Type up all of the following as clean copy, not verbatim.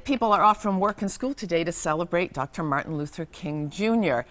people are off from work and school today to celebrate Dr. Martin Luther King Jr.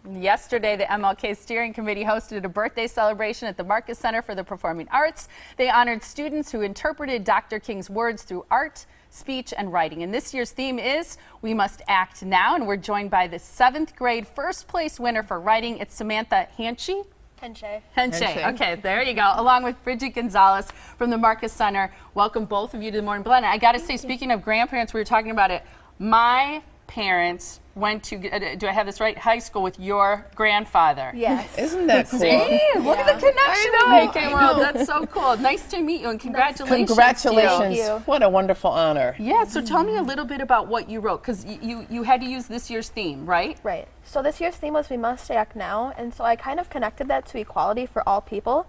Yesterday, the MLK Steering Committee hosted a birthday celebration at the Marcus Center for the Performing Arts. They honored students who interpreted Dr. King's words through art, speech, and writing. And this year's theme is We Must Act Now. And we're joined by the 7th grade first place winner for writing. It's Samantha Hantsche. Hantsche. Okay, there you go. Along with Bridgett Gonzalez from the Marcus Center. Welcome both of you to the Morning Blend. I got to say, speaking of grandparents, we were talking about it. My parents went to, do I have this right, high school with your grandfather. Yes. Isn't that cool? See? Look at the connection we're making. Well, that's so cool. Nice to meet you, and congratulations. Congratulations. To you. What a wonderful honor. Yeah, so tell me a little bit about what you wrote, because you had to use this year's theme, right? Right. So this year's theme was We Must Act Now, and so I kind of connected that to equality for all people.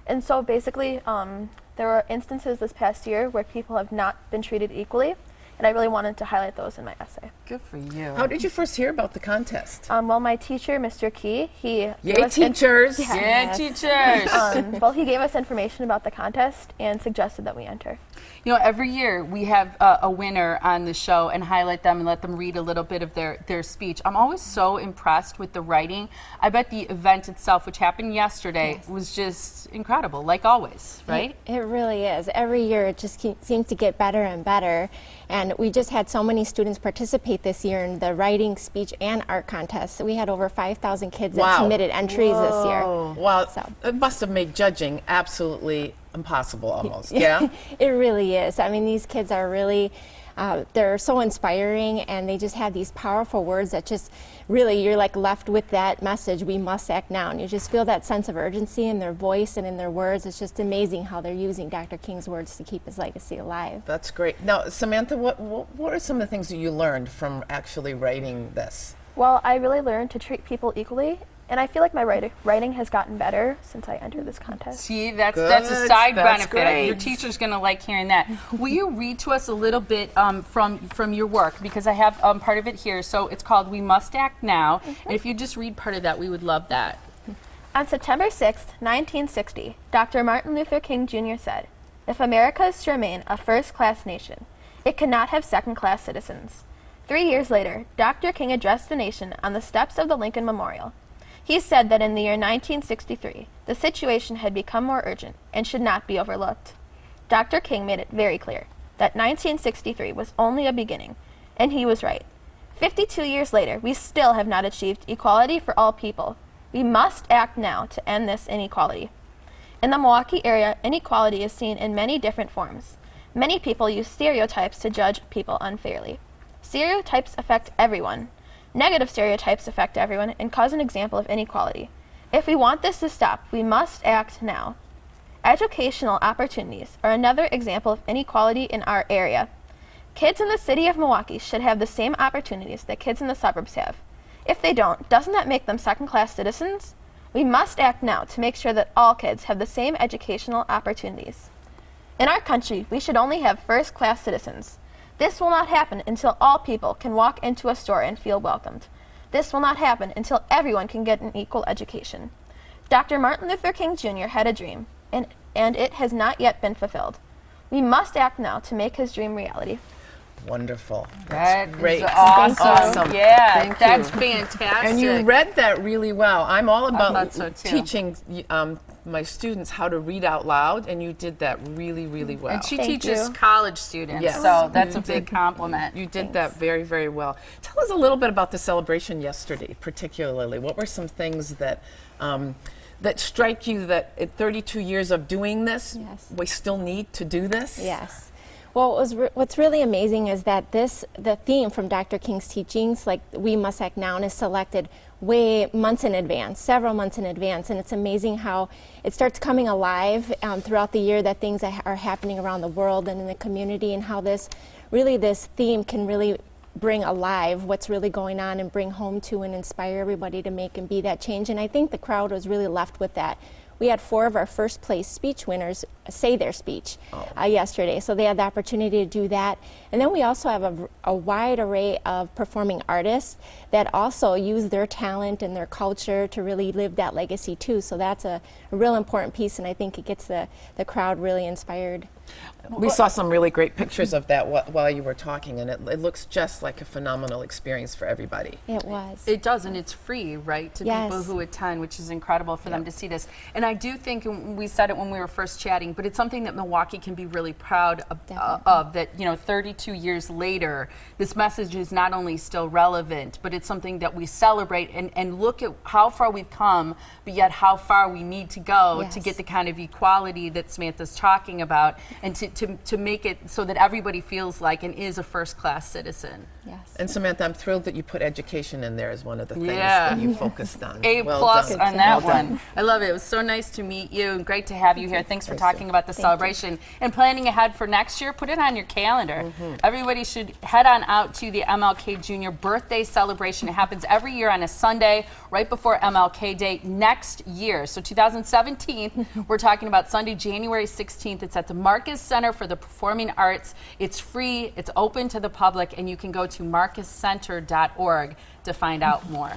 And so basically, there were instances this past year where people have not been treated equally, and I really wanted to highlight those in my essay. Good for you. How did you first hear about the contest? Well, my teacher, Mr. Key, he Yay, teachers! Yeah, teachers! well, he gave us information about the contest and suggested that we enter. You know, every year we have a winner on the show and highlight them and let them read a little bit of their speech. I'm always so impressed with the writing. I bet the event itself, which happened yesterday, was just incredible, like always, right? It really is. Every year it just seems to get better and better. And we just had so many students participate this year in the writing, speech, and art contest. So we had over 5,000 kids that submitted entries this year. Wow, it must have made judging absolutely impossible almost, yeah? It really is. I mean, these kids are really, they're so inspiring, and they just have these powerful words that just really, you're like left with that message, we must act now. And you just feel that sense of urgency in their voice and in their words. It's just amazing how they're using Dr. King's words to keep his legacy alive. That's great. Now, Samantha, what are some of the things that you learned from actually writing this? Well, I really learned to treat people equally, and I feel like my writing has gotten better since I entered this contest. See, that's a side benefit. Great. Your teacher's going to like hearing that. Will you read to us a little bit from your work? Because I have part of it here. So it's called We Must Act Now. And if you just read part of that, we would love that. On September 6, 1960, Dr. Martin Luther King Jr. said, "If America is to remain a first-class nation, it cannot have second-class citizens." 3 years later, Dr. King addressed the nation on the steps of the Lincoln Memorial. He said that in the year 1963, the situation had become more urgent and should not be overlooked. Dr. King made it very clear that 1963 was only a beginning, and he was right. 52 years later, we still have not achieved equality for all people. We must act now to end this inequality. In the Milwaukee area, inequality is seen in many different forms. Many people use stereotypes to judge people unfairly. Stereotypes affect everyone. Negative stereotypes affect everyone and cause an example of inequality. If we want this to stop, we must act now. Educational opportunities are another example of inequality in our area. Kids in the city of Milwaukee should have the same opportunities that kids in the suburbs have. If they don't, doesn't that make them second-class citizens? We must act now to make sure that all kids have the same educational opportunities. In our country, we should only have first-class citizens. This will not happen until all people can walk into a store and feel welcomed. This will not happen until everyone can get an equal education. Dr. Martin Luther King Jr. had a dream, and it has not yet been fulfilled. We must act now to make his dream reality. Wonderful. That's great. Awesome. Yeah, that's you. fantastic. And you read that really well. I'm all about so too. teaching my students how to read out loud, and you did that really, really well. And she teaches college students, yes. so that's a big compliment. You did that very, very well. Tell us a little bit about the celebration yesterday, particularly. What were some things that that strike you that at 32 years of doing this, we still need to do this? Yes. Well, what's really amazing is that the theme from Dr. King's teachings, like We Must Act Now, is selected months in advance, several months in advance, and it's amazing how it starts coming alive throughout the year, that things are happening around the world and in the community, and how this theme can really bring alive what's really going on and bring home to and inspire everybody to make and be that change. And I think the crowd was really left with that. We had 4 of our first place speech winners say their speech yesterday, so they had the opportunity to do that. And then we also have a wide array of performing artists that also use their talent and their culture to really live that legacy too. So that's a real important piece, and I think it gets the crowd really inspired. We saw some really great pictures of that while you were talking, and it looks just like a phenomenal experience for everybody. It was. It does, and it's free, right, to Yes. people who attend, which is incredible for them to see this. And I do think, and we said it when we were first chatting, but it's something that Milwaukee can be really proud of, that, you know, 32 years later, this message is not only still relevant, but it's something that we celebrate and look at how far we've come, but yet how far we need to go Yes. to get the kind of equality that Samantha's talking about, and to make it so that everybody feels like and is a first-class citizen. Yes. And Samantha, I'm thrilled that you put education in there as one of the things Yeah. that you focused on. A Well plus done. on that Well done. one. I love it. It was so nice to meet you and great to have you here. Thanks for Thank you. talking about the Thank celebration and planning ahead for next year. Put it on your calendar. Everybody should head on out to the MLK Jr. birthday celebration. It happens every year on a Sunday right before MLK Day next year. So 2017, we're talking about Sunday, January 16th. It's at the Marcus Center for the Performing Arts. It's free, it's open to the public, and you can go to marcuscenter.org to find out more.